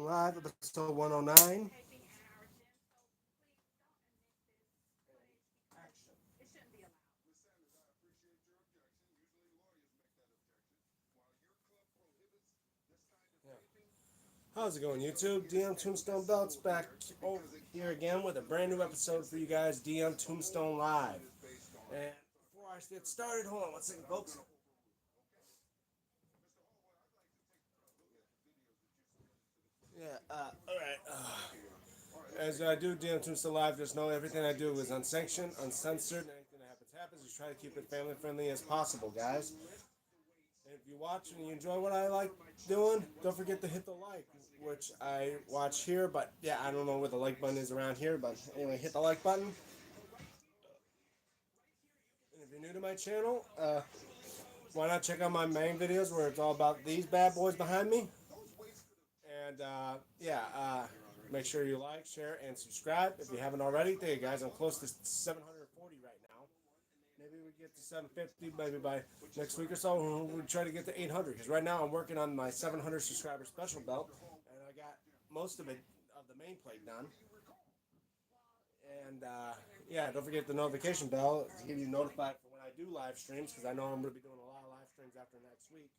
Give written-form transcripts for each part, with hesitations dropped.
Live, episode 109. How's it going, YouTube? DMTombstone Belts back over here again with a brand new episode for you guys, DMTombstone Live. And before I get started, hold on one second, folks. Alright. As I do DMTombstone Live, just know everything I do is unsanctioned, uncensored, and anything that happens. Just try to keep it family friendly as possible, guys. And if you watch and you enjoy what I like doing, don't forget to hit the like, which I watch here. But yeah, I don't know where the like button is around here. But anyway, hit the like button. And if you're new to my channel, why not check out my main videos where it's all about these bad boys behind me. And make sure you like, share, and subscribe if you haven't already. Thank you guys. I'm close to 740 right now. Maybe we get to 750 maybe by next week or so. We'll try to get to 800 because right now I'm working on my 700 subscriber special belt, and I got most of it of the main plate done. And don't forget the notification bell to get you notified for when I do live streams because I know I'm going to be doing a lot of live streams after next week.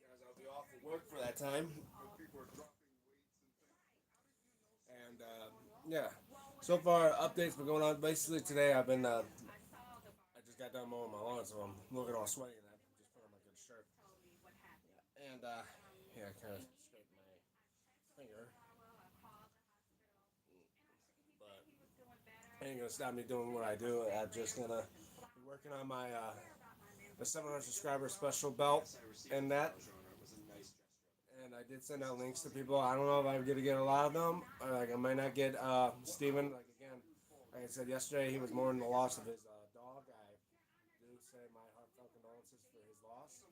Guys, I'll be off of work for that time. And so far updates been going on. Basically today I just got done mowing my lawn, so I'm looking all sweaty and I just put on my good shirt. And kind of scraped my finger, but ain't gonna stop me doing what I do. I'm just gonna be working on my the 700 subscriber special belt and that. And I did send out links to people. I don't know if I'm gonna get a lot of them. Like I might not get Steven. Like again, like I said yesterday, he was mourning the loss of his dog. I do say my heartfelt condolences for his loss.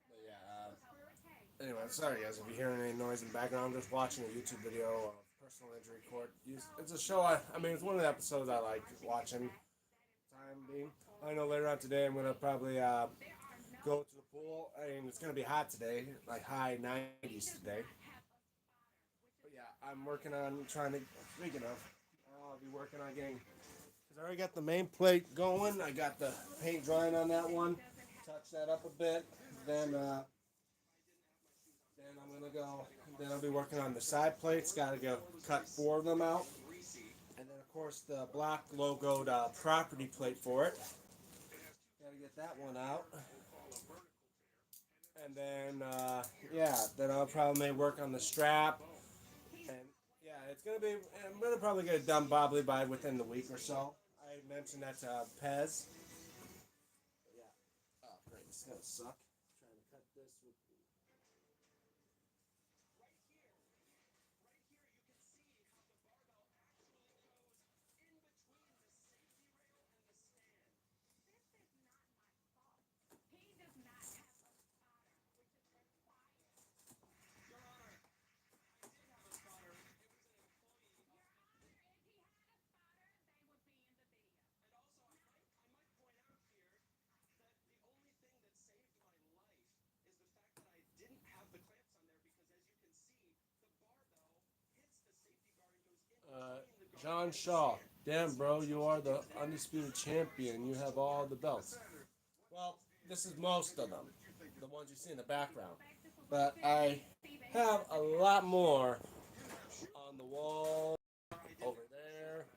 But yeah. But anyway, sorry guys if you're hearing any noise in the background. I'm just watching a YouTube video of personal injury court. It's a show. I mean, it's one of the episodes I like watching. Time being, I know later on today I'm gonna probably go to the pool. I mean, it's gonna be hot today, like high 90s today. But yeah, I'm working on trying to. Speaking of, I'll be working on getting. Cause I already got the main plate going. I got the paint drying on that one. Touch that up a bit. Then I'm gonna go. Then I'll be working on the side plates. Got to go cut 4 of them out. And then of course the black logoed property plate for it. Got to get that one out. And then then I'll probably work on the strap. And yeah, it's gonna be. I'm gonna probably get it done probably by within the week or so. I mentioned that to Pez. But yeah. Oh, great. This is gonna suck. Trying to cut this with. John Shaw. Damn, bro, you are the undisputed champion. You have all the belts. Well, this is most of them, the ones you see in the background. But I have a lot more on the wall, over there.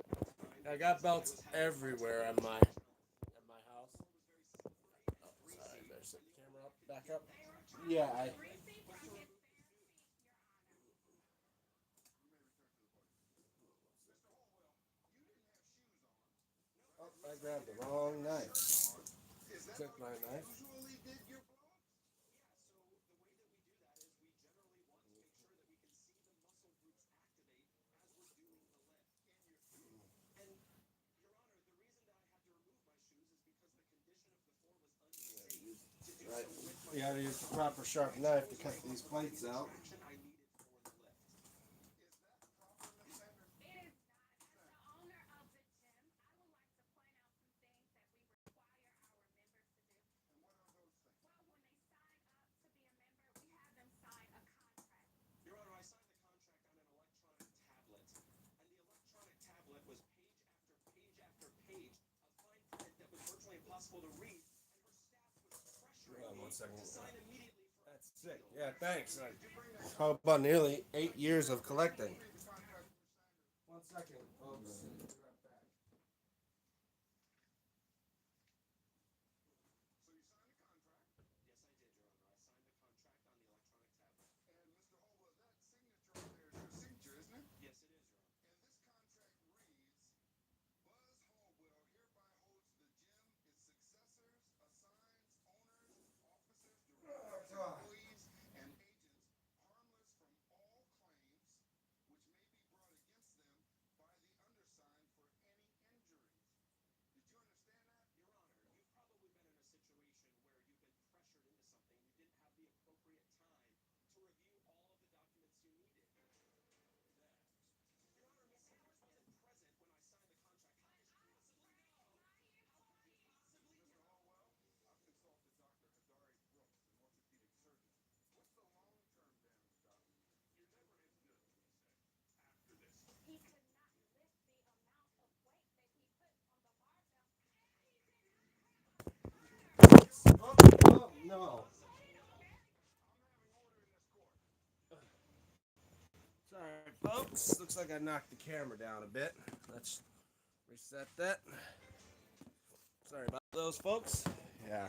I got belts everywhere at my house. Oh, sorry, there's the camera up, back up. Yeah, I grabbed the wrong knife. Took my knife. Right. You gotta use the proper sharp knife to cut these plates out. Hold on 1 second. That's sick. Yeah, thanks. How about nearly 8 years of collecting? 1 second, folks. Oh, no. Sorry, folks. Looks like I knocked the camera down a bit. Let's reset that. Sorry about those, folks. Yeah.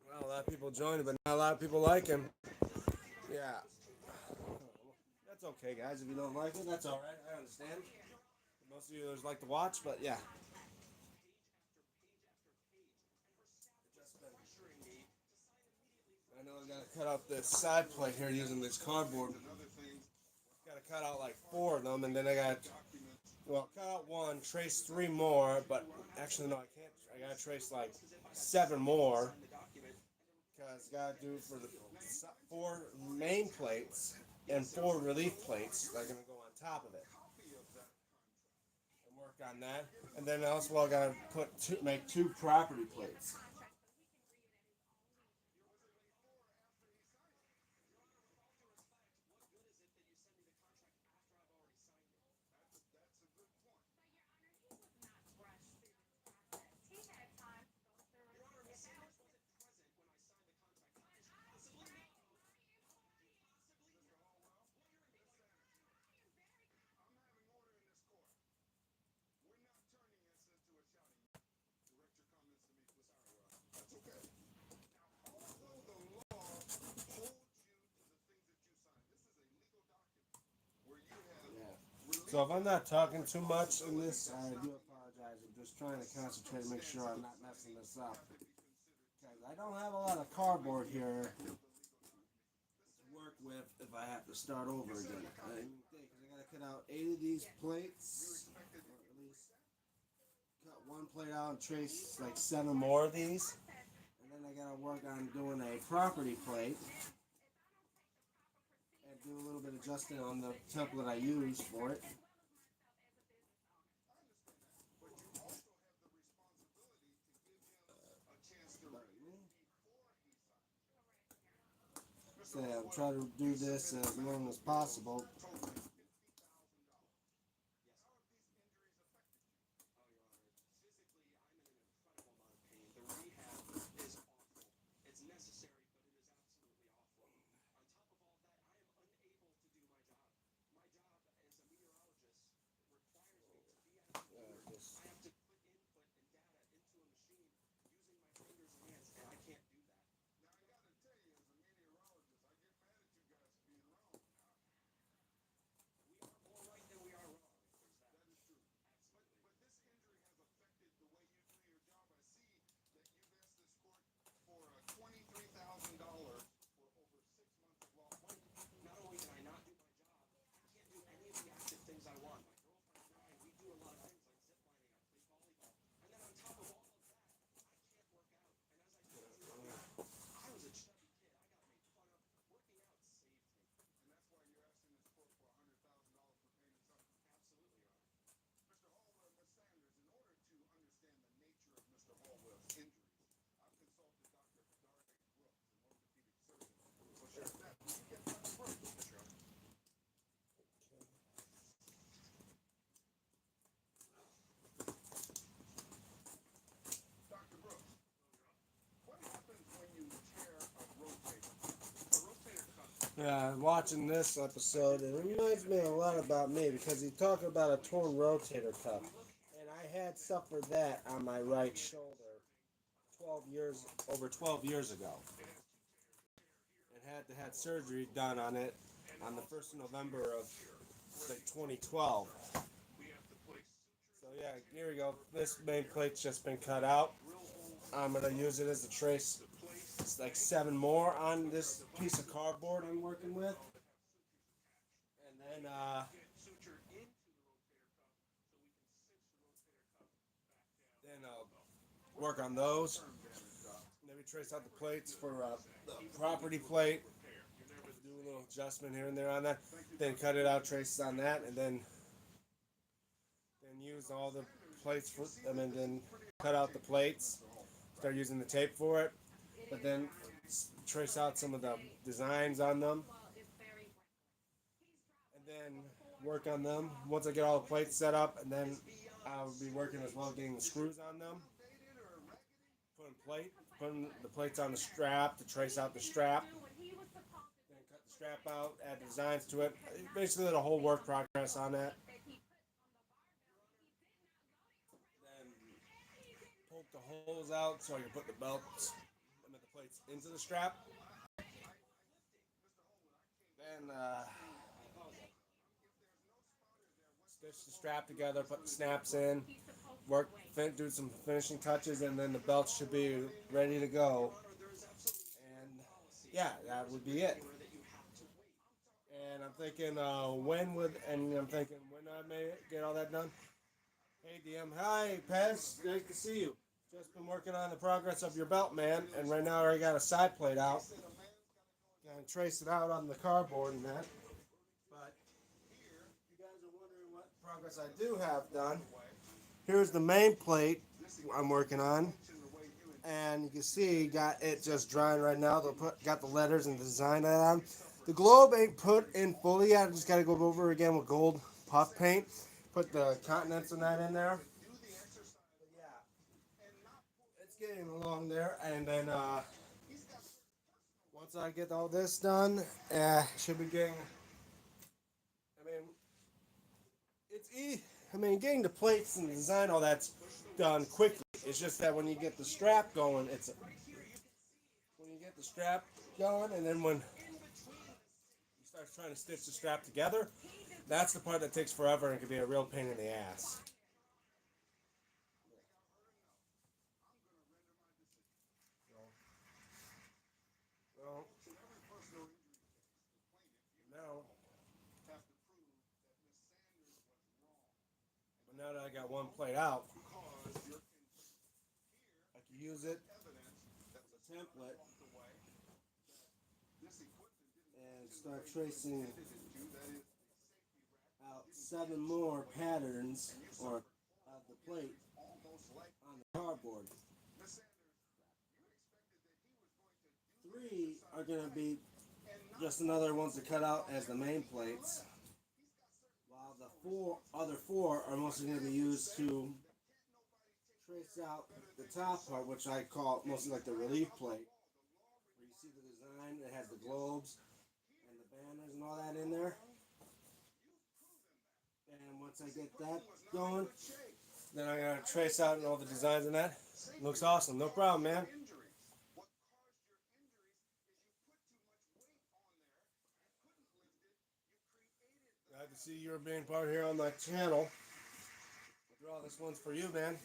Well, a lot of people joined, but not a lot of people like him. Yeah. That's okay, guys. If you don't like it, that's all right. I understand. Most of you just like to watch, but yeah. I know I gotta cut out this side plate here using this cardboard. Gotta cut out like 4 of them, and then I got cut out one, trace 3 more, but actually no, I can't. I gotta trace like 7 more because gotta do for the 4 main plates and 4 relief plates that are gonna go on top of it. And work on that, and then also I gotta make 2 property plates. So if I'm not talking too much in this, I do apologize. I'm just trying to concentrate and make sure I'm not messing this up. Because I don't have a lot of cardboard here to work with if I have to start over again. I gotta cut out 8 of these plates, or at least cut 1 plate out and trace like 7 more of these. And then I gotta work on doing a property plate and do a little bit of adjusting on the template I use for it. So I'm trying to do this as long as possible. Yeah, watching this episode, it reminds me a lot about me because he talked about a torn rotator cuff, and I had suffered that on my right shoulder over 12 years ago, and had to have surgery done on it on the 1st of November of like 2012. So yeah, here we go. This main plate's just been cut out. I'm gonna use it as a trace. It's like 7 more on this piece of cardboard I'm working with, and then work on those. Maybe trace out the plates for the property plate. Do a little adjustment here and there on that. Then cut it out, trace on that, and then use all the plates for. I mean, then cut out the plates. Start using the tape for it, but then trace out some of the designs on them, and then work on them. Once I get all the plates set up, and then I'll be working as well getting the screws on them. Putting the plates on the strap to trace out the strap. Then cut the strap out, add designs to it. Basically, the whole work progress on that. Then poke the holes out so I can put the belts, I mean the plates into the strap. Then stitch the strap together, put the snaps in, do some finishing touches, and then the belt should be ready to go. And yeah, that would be it. And I'm thinking when I may get all that done. Hey DM, hi Pez, nice to see you. Just been working on the progress of your belt, man, and right now I already got a side plate out. Gonna trace it out on the cardboard and that. But you guys are wondering what progress I do have done. Here's the main plate I'm working on, and you can see got it just drying right now. Got the letters and the design on. The globe ain't put in fully yet. I just gotta go over again with gold puff paint. Put the continents and that in there. But yeah, it's getting along there, and then once I get all this done, should be getting. I mean, it's easy. I mean, getting the plates and the design, all that's done quickly. It's just that when you get the strap going, and then when you start trying to stitch the strap together, that's the part that takes forever and can be a real pain in the ass. Well, now, but now that I got one plate out, I can use it as a template and start tracing out 7 more patterns or of the plate on the cardboard. 3 are going to be just another ones to cut out as the main plates, while the other four are mostly going to be used to trace out the top part, which I call mostly like the relief plate, where you see the design. It has the globes and the banners and all that in there. And once I get that going, then I gotta trace out all the designs and that. Looks awesome. No problem, man. Glad to see you're being part here on my channel. Draw this one's for you, man.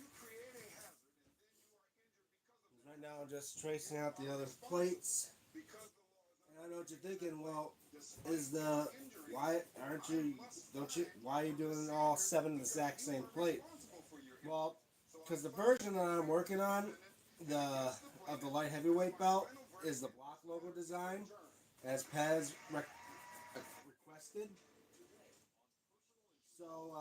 Right now I'm just tracing out the other plates. And I know what you're thinking, well, is the why aren't you don't you why are you doing all 7 the exact same plate? Well, because the version that I'm working on, the of the light heavyweight belt, is the block logo design, as Pez requested. So,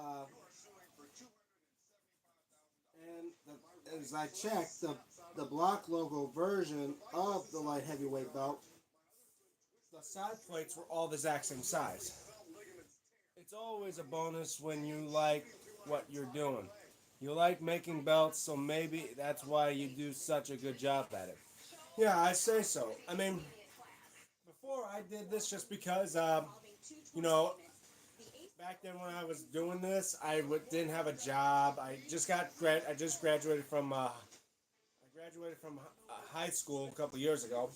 as I checked, the block logo version of the light heavyweight belt, the side plates were all the exact same size. It's always a bonus when you like what you're doing. You like making belts, so maybe that's why you do such a good job at it. Yeah, I say so. I mean, before I did this just because, you know, back then when I was doing this, didn't have a job. I just graduated from high school a couple years ago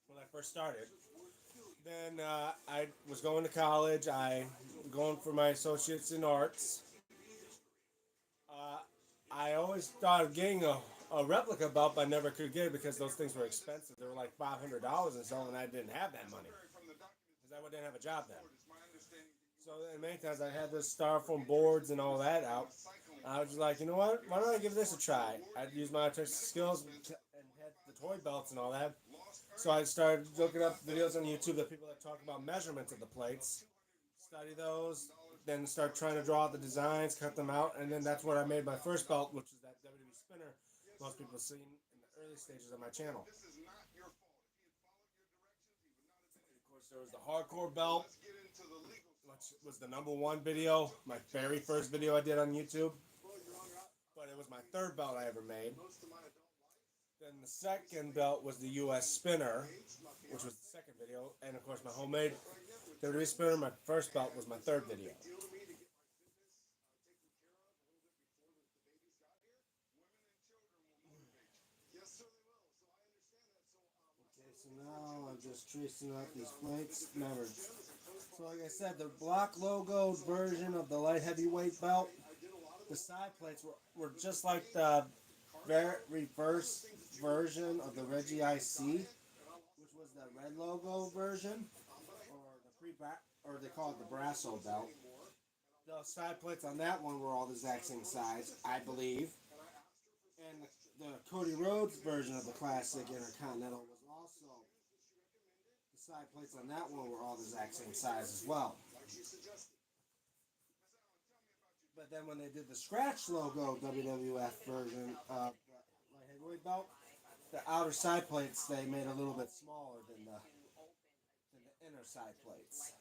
when I first started. Then I was going to college. I going for my associates in arts. Uh, I always thought of getting a replica belt, but I never could get it because those things were expensive. They were like $500 and so, and I didn't have that money because I didn't have a job then. So then many times I had this styrofoam boards and all that out. I was just like, you know what? Why don't I give this a try? I'd use my artistic skills and had the toy belts and all that. So I started looking up videos on YouTube that people that talk about measurements of the plates, study those, then start trying to draw out the designs, cut them out, and then that's what I made my first belt, which is that WWE spinner most people have seen in the early stages of my channel. And of course, there was the hardcore belt, which was the #1 video, my very first video I did on YouTube. But it was my third belt I ever made. Then the second belt was the US spinner, which was the second video. And of course, my homemade WWE spinner, my first belt, was my third video. Okay, so now I'm just tracing out these plates. Remember, so like I said, the block logo version of the light heavyweight belt, the side plates were just like the reverse version of the Reggie IC, which was the red logo version, or the or they call it the Brasso belt. The side plates on that one were all the exact same size, I believe. And the Cody Rhodes version of the classic Intercontinental was also, the side plates on that one were all the exact same size as well. But then when they did the scratch logo WWF version of the light heavyweight belt, the outer side plates they made a little bit smaller than the inner side plates.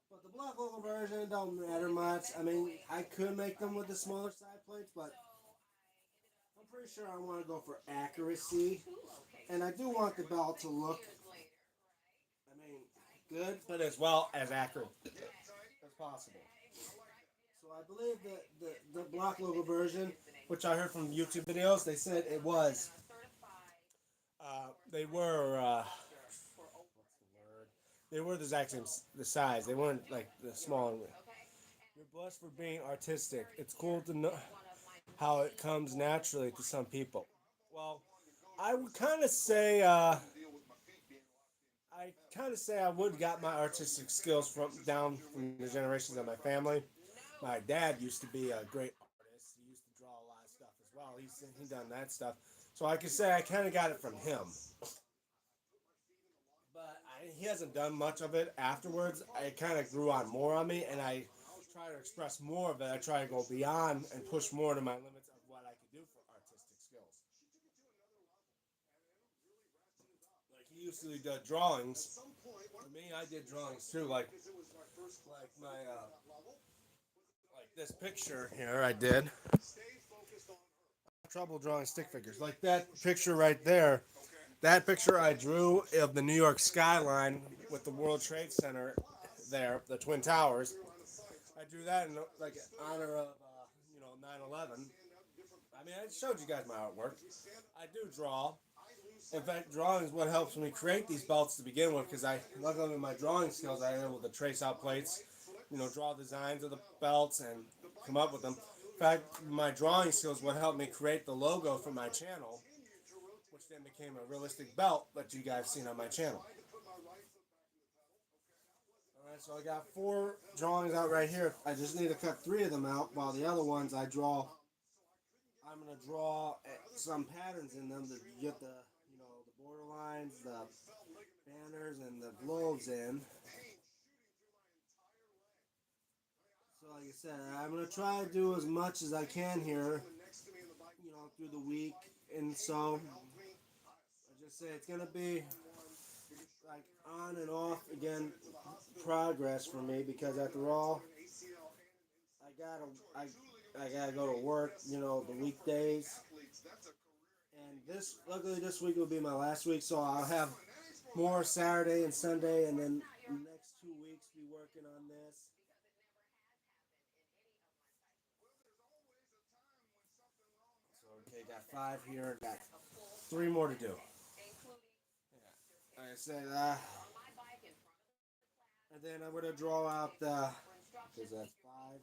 But the block logo version don't matter much. I mean, I could make them with the smaller side plates, but I'm pretty sure I want to go for accuracy. And I do want the belt to look, I mean, good, but as well as accurate as possible. So I believe that the block logo version, which I heard from YouTube videos, they said it was, they were, they were the exact same the size. They weren't like the small. You're blessed for being artistic. It's cool to know how it comes naturally to some people. Well, I would kind of say, I would got my artistic skills from down from the generations of my family. My dad used to be a great artist. He used to draw a lot of stuff as well. He done that stuff. So I could say I kind of got it from him. But he hasn't done much of it afterwards. It kind of grew on more on me, and I try to express more of it. I try to go beyond and push more to my limits of what I could do for artistic skills. Like he used to do drawings. For me, I did drawings too. Like my like this picture here, I did trouble drawing stick figures. Like that picture right there. That picture I drew of the New York skyline with the World Trade Center there, the Twin Towers. I drew that in like honor of 9/11. I mean, I showed you guys my artwork. I do draw. In fact, drawing is what helps me create these belts to begin with because luckily with my drawing skills, I'm able to trace out plates, draw designs of the belts and come up with them. In fact, my drawing skills what helped me create the logo for my channel, which then became a realistic belt that you guys seen on my channel. Alright, so I got 4 drawings out right here. I just need to cut 3 of them out, while the other ones I'm going to draw some patterns in them to get the border lines, the banners, and the globes in. So like I said, I'm going to try to do as much as I can here, through the week. And so, I just say it's going to be like on and off again progress for me because after all, I gotta go to work, the weekdays. And luckily this week will be my last week, so I'll have more Saturday and Sunday, and then next 2 weeks be working on this. So okay, got five here, got three more to do. Yeah. Like I said, and then I'm gonna draw out the. Is that five?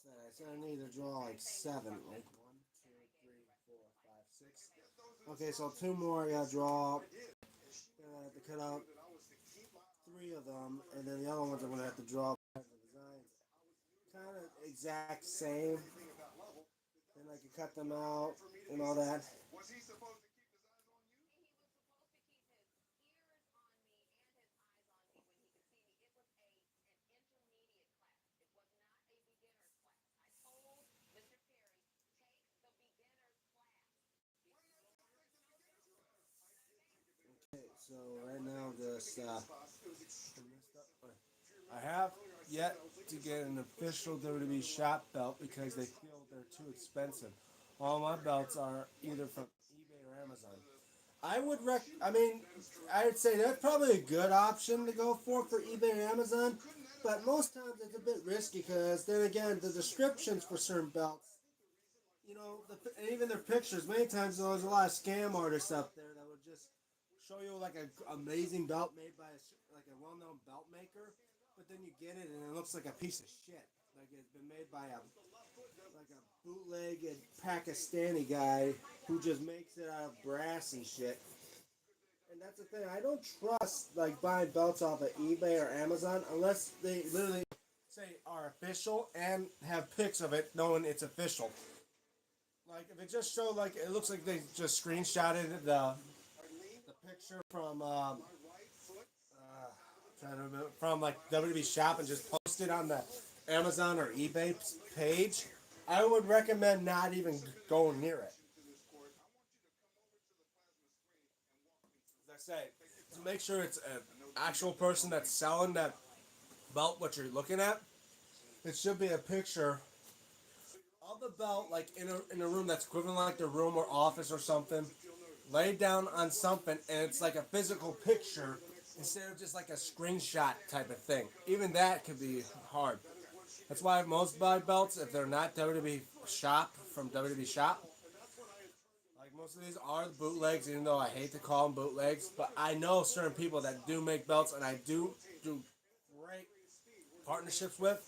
Like I said I need to draw like seven. Like one, two, three, four, five, six. Okay, so two more. I gotta draw. Gonna have to cut out three of them, and then the other ones I'm gonna have to draw the designs. Kind of exact same. Then I can cut them out and all that. Okay, so right now this I have yet to get an official WWE shop belt because they feel they're too expensive. All my belts are either from eBay or Amazon. I mean, I would say that's probably a good option to go for eBay or Amazon, but most times it's a bit risky because then again, the descriptions for certain belts, and even their pictures, many times there's a lot of scam artists out there that would just show you like an amazing belt made by like a well-known belt maker, but then you get it and it looks like a piece of shit. Like it's been made by a bootleg Pakistani guy who just makes it out of brass and shit. And that's the thing. I don't trust like buying belts off of eBay or Amazon unless they literally say are official and have pics of it, knowing it's official. Like if it just showed like it looks like they just screenshotted the picture from trying to remember, from like WWE Shop and just posted on the Amazon or eBay page, I would recommend not even going near it. As I say, to make sure it's an actual person that's selling that belt, what you're looking at, it should be a picture of the belt, like in a room that's equivalent, like the room or office or something, laid down on something, and it's like a physical picture instead of just like a screenshot type of thing. Even that could be hard. That's why most buy belts, if they're not WWE Shop from WWE Shop, like most of these are bootlegs, even though I hate to call them bootlegs, but I know certain people that do make belts, and I do great partnerships with,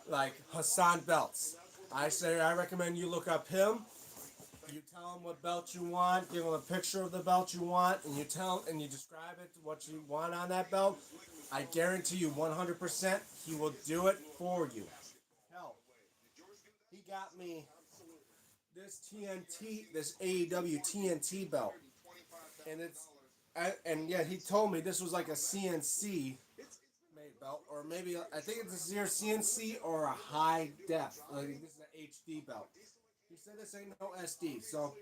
like Hassan Belts. I recommend you look up him. You tell him what belt you want, give him a picture of the belt you want, and you describe it what you want on that belt. I guarantee you 100% he will do it for you. Hell, he got me this AEW TNT belt, and and yeah, he told me this was like a CNC made belt, or maybe I think it's either CNC or a high def. Like this is an HD belt. He said this ain't no SD. So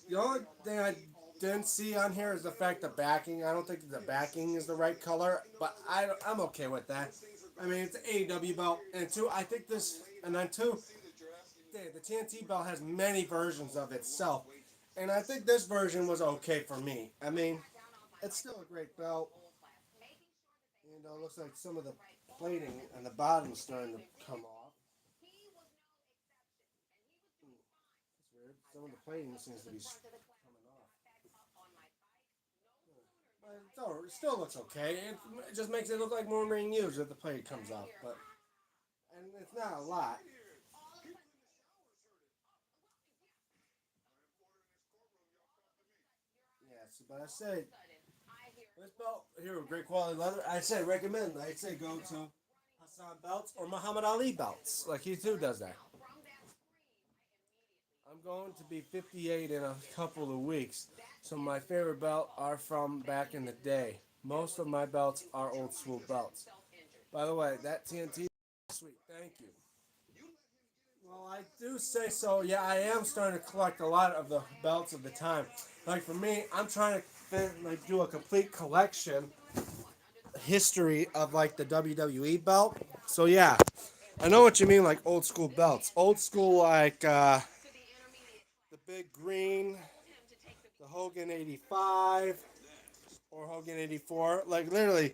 the only thing I didn't see on here is the fact the backing. I don't think the backing is the right color, but I'm okay with that. I mean, it's an AEW belt, and two, I think this, and then two, the TNT belt has many versions of itself, and I think this version was okay for me. I mean, it's still a great belt. It looks like some of the plating on the bottom is starting to come off. It's weird. Some of the plating seems to be coming off. But it still looks okay. It just makes it look like more being used if the plate comes off. But and it's not a lot. Yes, but I say this belt here with great quality leather. I say recommend. I say go to Hassan belts or Muhammad Ali belts. Like he too does that. I'm going to be 58 in a couple of weeks, so my favorite belt are from back in the day. Most of my belts are old school belts. By the way, that TNT, sweet, thank you. Well, I do say so. Yeah, I am starting to collect a lot of the belts of the time. Like for me, I'm trying to do a complete collection history of like the WWE belt. So yeah, I know what you mean, like old school belts. Old school like the big green, the Hogan '85. or Hogan 84. Like literally,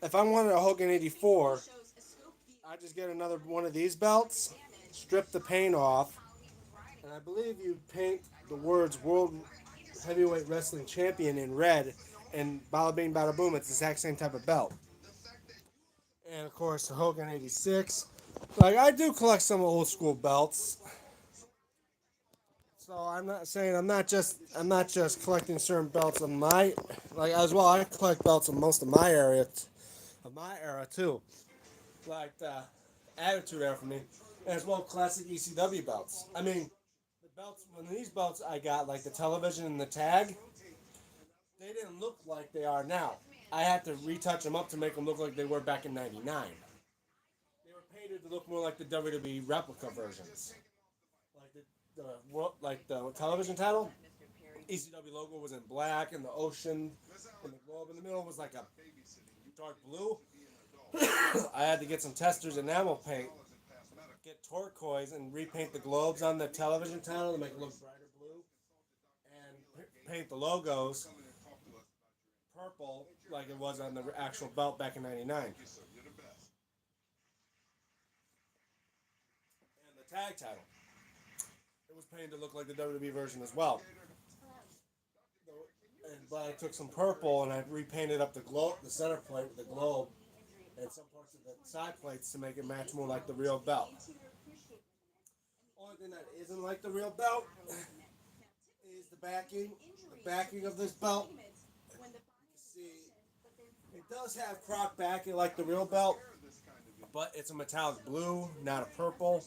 if I wanted a Hogan 84, I just get another one of these belts, strip the paint off, and I believe you paint the words World Heavyweight Wrestling Champion in red, and bada bing, bada boom, it's the exact same type of belt. And of course, the Hogan 86. Like, I do collect some old school belts. So I'm not saying I'm not just collecting certain belts of my like as well. I collect belts of most of my area of my era too, like the Attitude Era for me, as well classic ECW belts. I mean, the belts when these belts I got like the television and the tag, they didn't look like they are now. I had to retouch them up to make them look like they were back in '99. They were painted to look more like the WWE replica versions, like the television title. ECW logo was in black, and the ocean and the globe in the middle was like a dark blue. I had to get some testers enamel paint, get turquoise, and repaint the globes on the television title to make it look brighter blue, and paint the logos purple like it was on the actual belt back in '99. And the tag title, it was painted to look like the WWE version as well. But I took some purple and I repainted up the globe, the center plate with the globe, and some parts of the side plates to make it match more like the real belt. Only thing that isn't like the real belt is the backing. The backing of this belt. See, it does have croc backing like the real belt, but it's a metallic blue, not a purple.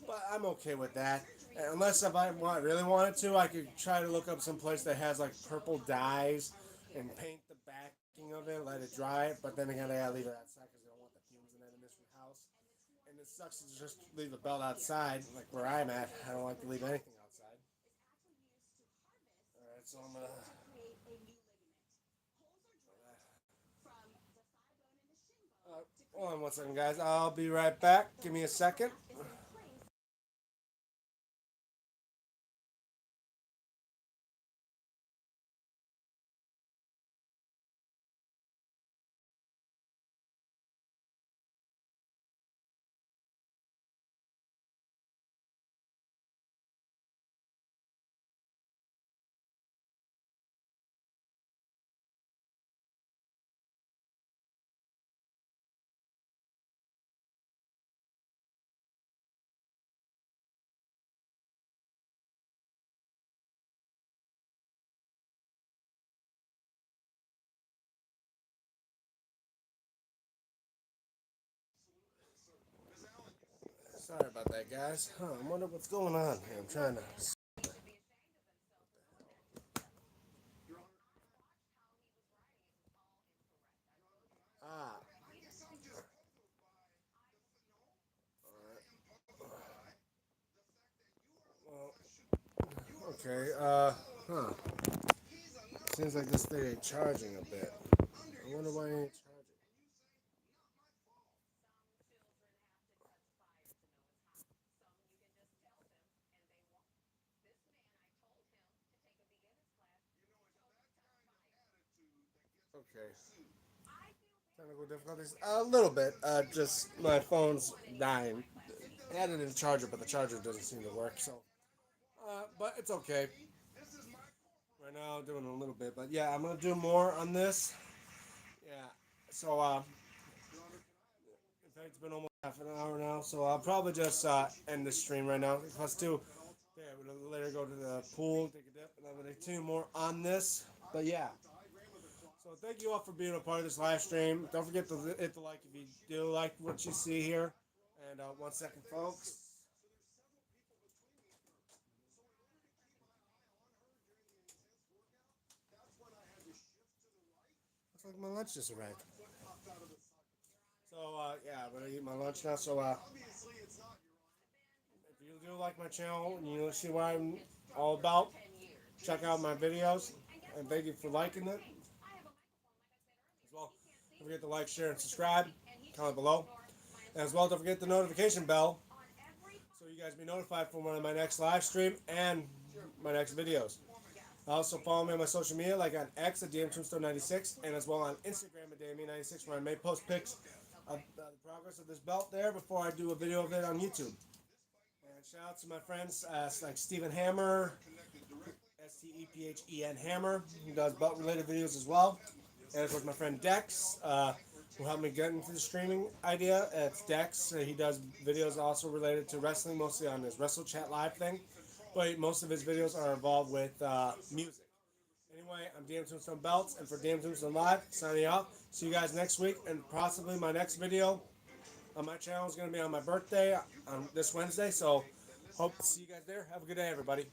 But I'm okay with that. And unless if really wanted to, I could try to look up some place that has like purple dyes and paint the backing of it, let it dry. But then again, I gotta leave it outside because I don't want the fumes in it in this house. And it sucks to just leave the belt outside, like where I'm at. I don't like to leave anything outside. All right, so I'm gonna. Hold on 1 second, guys. I'll be right back. Give me a second. Sorry about that, guys. I wonder what's going on here. I'm trying to. Ah. Well, okay. Huh. Seems like this thing ain't charging a bit. I wonder why it ain't charging. Okay. Technical difficulties? A little bit. Just my phone's dying. I had it in the charger, but the charger doesn't seem to work. So, but it's okay. Right now, I'm doing a little bit, but yeah, I'm gonna do more on this. Yeah. So, in fact, it's been almost half an hour now, so I'll probably just end the stream right now. Plus, two. Yeah, we'll later go to the pool, take a dip, and I'm gonna do more on this. But yeah. So thank you all for being a part of this live stream. Don't forget to hit the like if you do like what you see here. And 1 second, folks. Looks like my lunch just arrived. So yeah, I'm gonna eat my lunch now. So if you do like my channel and you see what I'm all about, check out my videos. And thank you for liking it as well. Don't forget to like, share, and subscribe. Comment below. As well, don't forget the notification bell so you guys be notified for one of my next live stream and my next videos. Also follow me on my social media, like on X at DMTombstone96, and as well on Instagram at DME96, where I may post pics of the progress of this belt there before I do a video of it on YouTube. And shout out to my friends like Stephen Hammer, Stephen Hammer, who does belt related videos as well. And of course, my friend Dex, who helped me get into the streaming idea. It's Dex. He does videos also related to wrestling, mostly on his Wrestle Chat Live thing. But most of his videos are involved with music. Anyway, I'm DM Tombstone Belts, and for DM Tombstone Live, signing off. See you guys next week, and possibly my next video on my channel is going to be on my birthday on this Wednesday. So, hope to see you guys there. Have a good day, everybody.